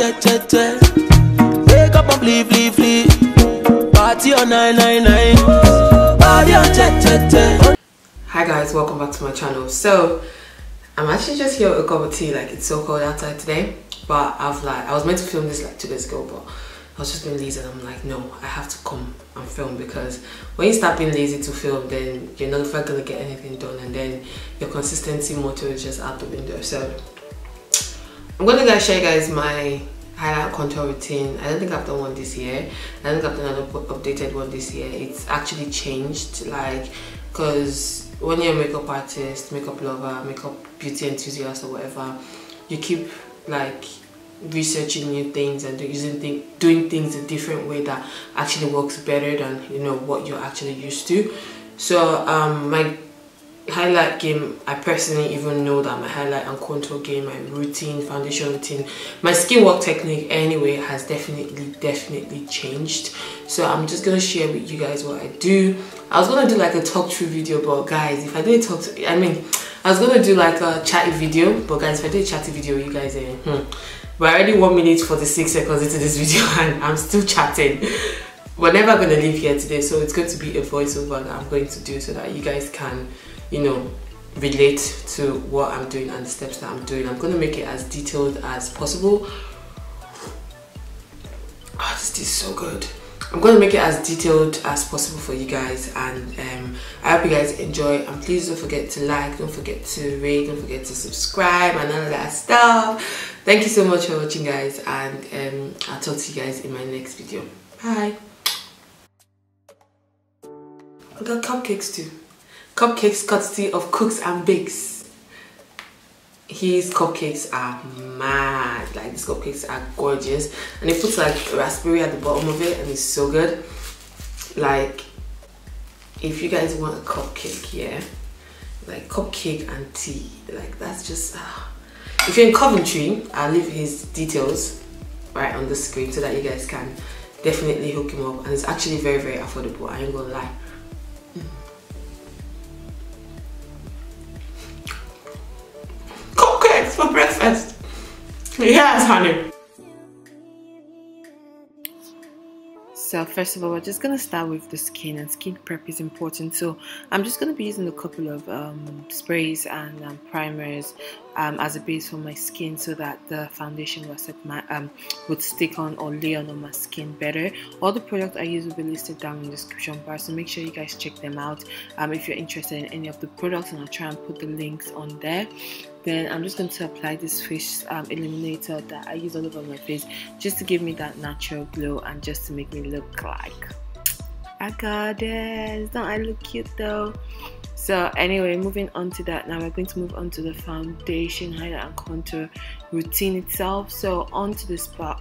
Wake up and leave. Party on 999. Party on Hi guys, welcome back to my channel. So I'm actually just here with a cup of tea. Like, it's so cold outside today, but I was meant to film this like 2 days ago, but I was just being lazy and I'm like, no, I have to come and film, because when you start being lazy to film, then you're never gonna get anything done, and then your consistency motto is just out the window. So I'm gonna show you guys my highlight contour routine. I don't think I've done one this year. I don't think I've done an updated one this year. It's actually changed, like, because when you're a makeup artist, makeup lover, makeup beauty enthusiast or whatever, you keep like researching new things and doing things a different way that actually works better than, you know, what you're actually used to. So my highlight game, I personally even know that my highlight and contour game, my routine, foundation routine, my skin work technique anyway has definitely changed. So I'm just gonna share with you guys what I do. I was gonna do like a talk through video, but guys, if I did I was gonna do like a chatty video, but guys, if I did a chatty video, you guys we're already 1 minute 46 seconds into this video and I'm still chatting. We're never gonna leave here today, so it's going to be a voiceover that I'm going to do so that you guys can, you know, relate to what I'm doing and the steps that I'm doing. I'm going to make it as detailed as possible. Oh, this is so good. I'm going to make it as detailed as possible for you guys, and I hope you guys enjoy. And please don't forget to like, don't forget to rate, don't forget to subscribe and all of that stuff. Thank you so much for watching, guys, and I'll talk to you guys in my next video. Bye. I got cupcakes too. Cupcakes courtesy of Cooks and Bakes. His cupcakes are mad. Like, these cupcakes are gorgeous, and he puts like raspberry at the bottom of it, and it's so good. Like, if you guys want a cupcake, yeah, like cupcake and tea, like that's just if you're in Coventry, I'll leave his details right on the screen so that you guys can definitely hook him up, and it's actually very affordable, I ain't gonna lie. Cupcakes for breakfast. Yes, honey. So first of all, we're just gonna start with the skin, and skin prep is important. So I'm just gonna be using a couple of sprays and primers as a base for my skin, so that the foundation would stick on or lay on my skin better. All the products I use will be listed down in the description bar, so make sure you guys check them out if you're interested in any of the products, and I'll try and put the links on there. Then I'm just going to apply this face illuminator that I use all over my face, just to give me that natural glow and just to make me look like I got this. Don't I look cute though? So anyway, moving on to that, now we're going to move on to the foundation, highlight and contour routine itself. So on to this part,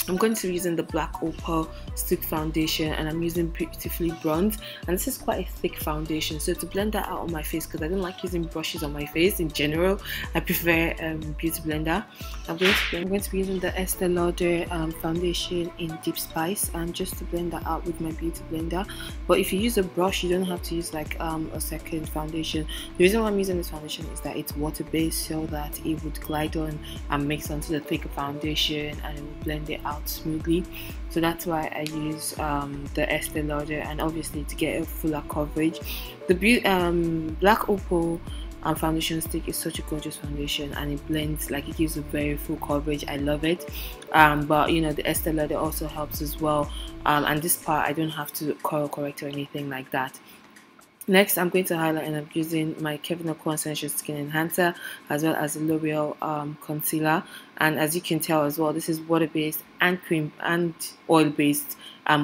I'm going to be using the black Opal stick foundation, and I'm using Beautifully Bronze, and this is quite a thick foundation. So to blend that out on my face, because I don't like using brushes on my face in general, I prefer beauty blender. I'm going to be using the Ester Lauder foundation in Deep Spice, and just to blend that out with my beauty blender. But if you use a brush, you don't have to use like a second foundation. The reason why I'm using this foundation is that it's water based, so that it would glide on and mix onto the thicker foundation, and it will blend it out smoothly. So that's why I use the Ester Lauder, and obviously to get a fuller coverage. The black Opal foundation stick is such a gorgeous foundation, and it blends, like, it gives a very full coverage. I love it. But you know, the Ester Lauder also helps as well, and this part I don't have to color correct or anything like that. Next, I'm going to highlight, and I'm using my Kevyn Essential Skin Enhancer, as well as the Loreal concealer. And as you can tell as well, this is water-based and cream and oil-based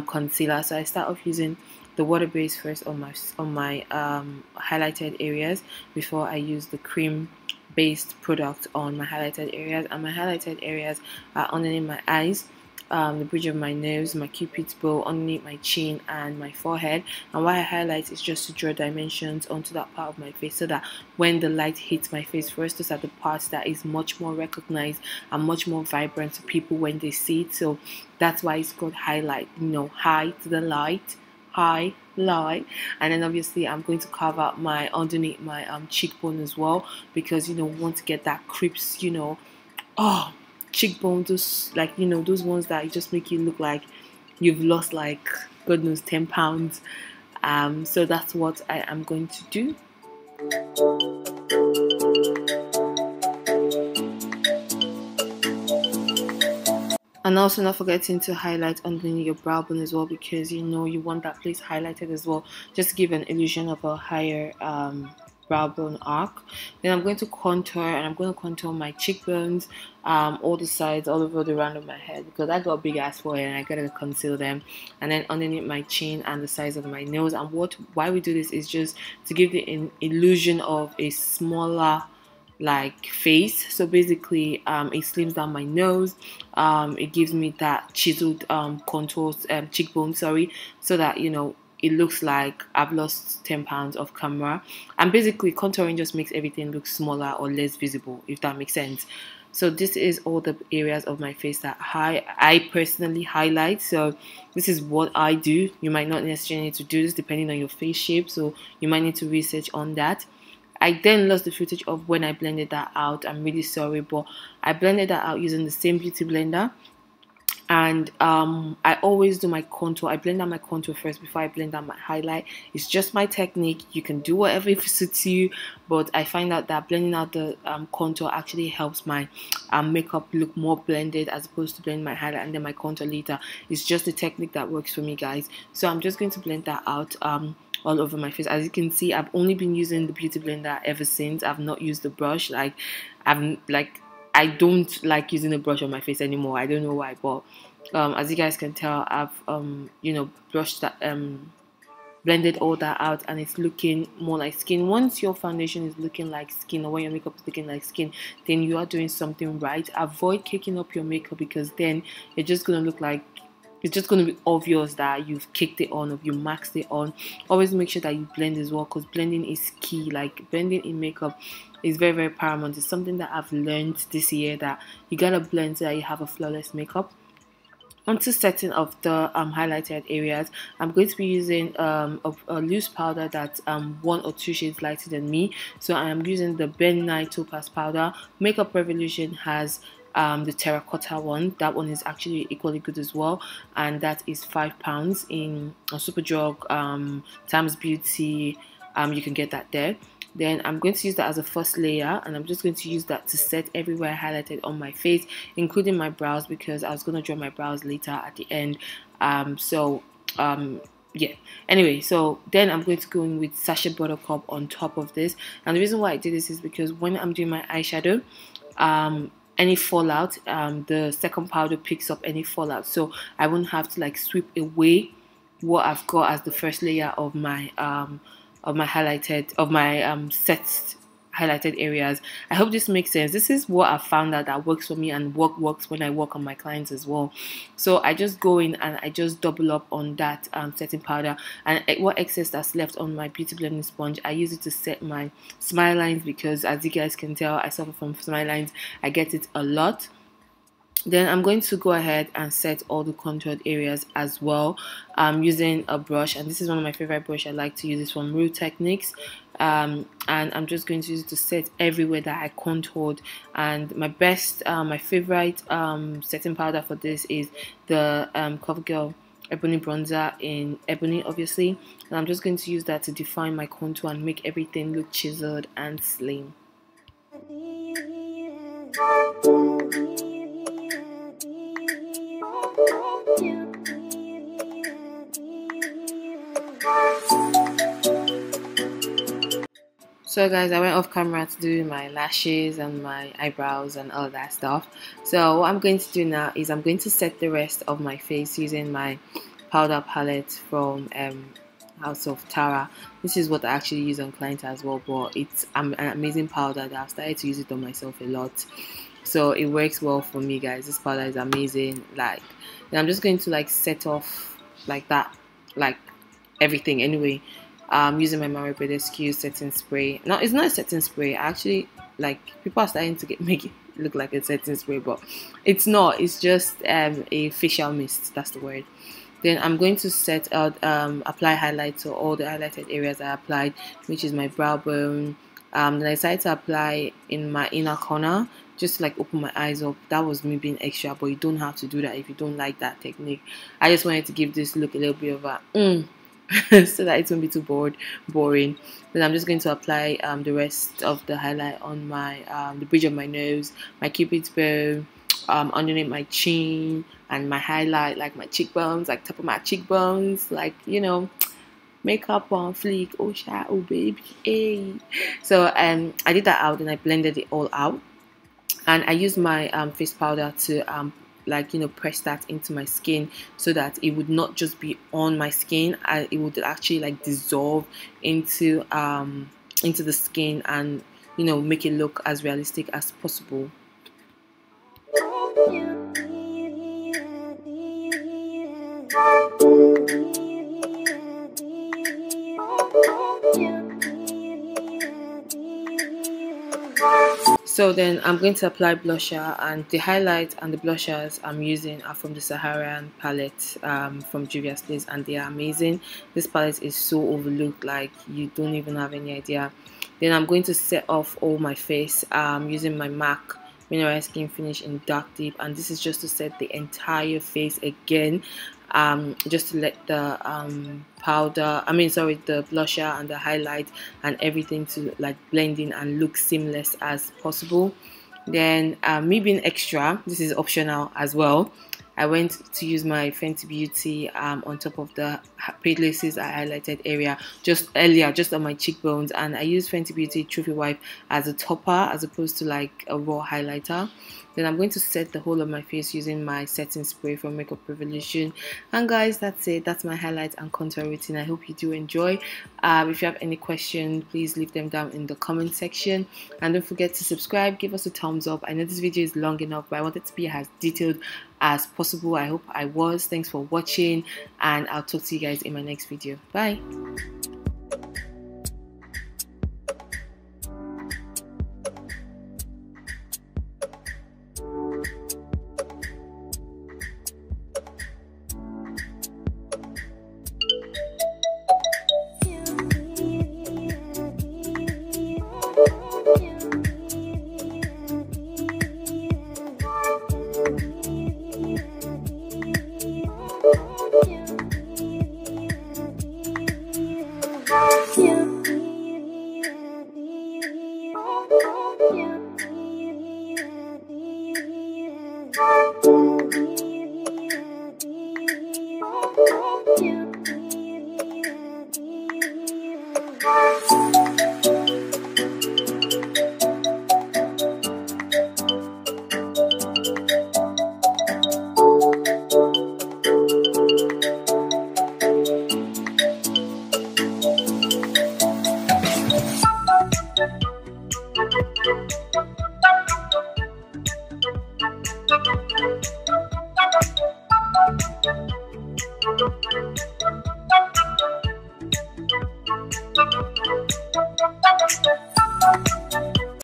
concealer. So I start off using the water-based first on my highlighted areas before I use the cream-based product on my highlighted areas. And my highlighted areas are underneath my eyes, the bridge of my nose, my cupid's bow, underneath my chin and my forehead. And why I highlight is just to draw dimensions onto that part of my face, so that when the light hits my face first, those are the parts that is much more recognized and much more vibrant to people when they see it. So that's why it's called highlight, you know, high to the light, high light. And then obviously I'm going to carve out my underneath my cheekbone as well, because, you know, we want to get that creeps, you know, cheekbones, those, like, you know, those ones that just make you look like you've lost like God knows 10 pounds. So that's what I am going to do. And also not forgetting to highlight underneath your brow bone as well, because you know you want that place highlighted as well, just to give an illusion of a higher brow bone arc. Then I'm going to contour, and I'm going to contour my cheekbones, all the sides, all over the round of my head, because I got a big ass forehead and I gotta conceal them. And then underneath my chin and the sides of my nose. And why we do this is just to give the illusion of a smaller like face. So basically it slims down my nose, it gives me that chiseled contours, cheekbone, sorry, so that, you know, it looks like I've lost 10 pounds off camera. And basically contouring just makes everything look smaller or less visible, if that makes sense. So this is all the areas of my face that I personally highlight. So this is what I do. You might not necessarily need to do this depending on your face shape, so you might need to research on that. I then lost the footage of when I blended that out. I'm really sorry, but I blended that out using the same beauty blender. And I always do my contour. I blend out my contour first before I blend out my highlight. It's just my technique. You can do whatever suits you, but I find out that blending out the contour actually helps my makeup look more blended, as opposed to blending my highlight and then my contour later. It's just the technique that works for me, guys. So I'm just going to blend that out all over my face. As you can see, I've only been using the beauty blender ever since. I've not used the brush. I don't like using a brush on my face anymore. I don't know why, but as you guys can tell, I've you know, brushed that, blended all that out, and it's looking more like skin. Once your foundation is looking like skin, or when your makeup is looking like skin, then you are doing something right. Avoid caking up your makeup, because then you're just gonna look like, it's just going to be obvious that you've kicked it on or you maxed it on. Always make sure that you blend as well, because blending is key. Like, blending in makeup is very, very paramount. It's something that I've learned this year, that you gotta blend so that you have a flawless makeup. Onto setting of the highlighted areas, I'm going to be using a loose powder that's 1 or 2 shades lighter than me. So I am using the Benign Topaz powder. Makeup Revolution has the terracotta one. That one is actually equally good as well, and that is £5 in Superdrug, Times Beauty. You can get that there. Then I'm going to use that as a first layer, and I'm just going to use that to set everywhere I highlighted on my face, including my brows, because I was going to draw my brows later at the end. Yeah, anyway, so then I'm going to go in with Sacha Buttercup on top of this. And the reason why I did this is because when I'm doing my eyeshadow, any fallout, the second powder picks up any fallout, so I won't have to like sweep away what I've got as the first layer of my set highlighted areas. I hope this makes sense. This is what I found out that works for me, and works when I work on my clients as well. So I just go in and I just double up on that setting powder, and what excess that's left on my beauty blending sponge, I use it to set my smile lines, because as you guys can tell, I suffer from smile lines. I get it a lot. Then I'm going to go ahead and set all the contoured areas as well, using a brush, and this is one of my favorite brushes. I like to use this from Real Techniques, and I'm just going to use it to set everywhere that I contoured. And my favorite setting powder for this is the CoverGirl Ebony bronzer in ebony, obviously, and I'm just going to use that to define my contour and make everything look chiseled and slim. So guys, I went off camera to do my lashes and my eyebrows and all that stuff. So what I'm going to do now is I'm going to set the rest of my face using my powder palette from House of Tara. This is what I actually use on clients as well, but it's an amazing powder that I've started to use it on myself a lot. So it works well for me, guys. This powder is amazing. Like, and I'm just going to like set off like that, like everything anyway. Using my badescu setting spray. Now it's not a setting spray. Actually, like, people are starting to make it look like a setting spray, but it's not. It's just a facial mist. That's the word. Then I'm going to set out apply highlight to all the highlighted areas I applied, which is my brow bone, Then I decided to apply in my inner corner, just to like open my eyes up. That was me being extra, but you don't have to do that if you don't like that technique. I just wanted to give this look a little bit of a so that it won't be too boring. Then I'm just going to apply the rest of the highlight on my the bridge of my nose, my cupid's bow, underneath my chin, and my highlight, like my cheekbones, like top of my cheekbones, like, you know, makeup on fleek. Oh shy, oh baby, hey. So I did that out and I blended it all out, and I used my face powder to like, you know, press that into my skin so that it would not just be on my skin, it would actually like dissolve into the skin, and, you know, make it look as realistic as possible. So then I'm going to apply blusher, and the highlight and the blushers I'm using are from the Saharan palette from Juvias, and they are amazing. This palette is so overlooked, like you don't even have any idea. Then I'm going to set off all my face using my MAC Mineralized Skin Finish in Dark Deep, and this is just to set the entire face again, just to let the the blusher and the highlight and everything to like blend in and look seamless as possible. Then me being extra, this is optional as well, I went to use my Fenty Beauty on top of the places I highlighted area just earlier, just on my cheekbones, and I used Fenty Beauty Trophy Wipe as a topper as opposed to like a raw highlighter. Then I'm going to set the whole of my face using my setting spray from Makeup Revolution. And guys, that's it. That's my highlight and contour routine. I hope you do enjoy. If you have any questions, please leave them down in the comment section. And don't forget to subscribe, give us a thumbs up. I know this video is long enough, but I want it to be as detailed as possible. I hope I was. Thanks for watching, and I'll talk to you guys in my next video. Bye.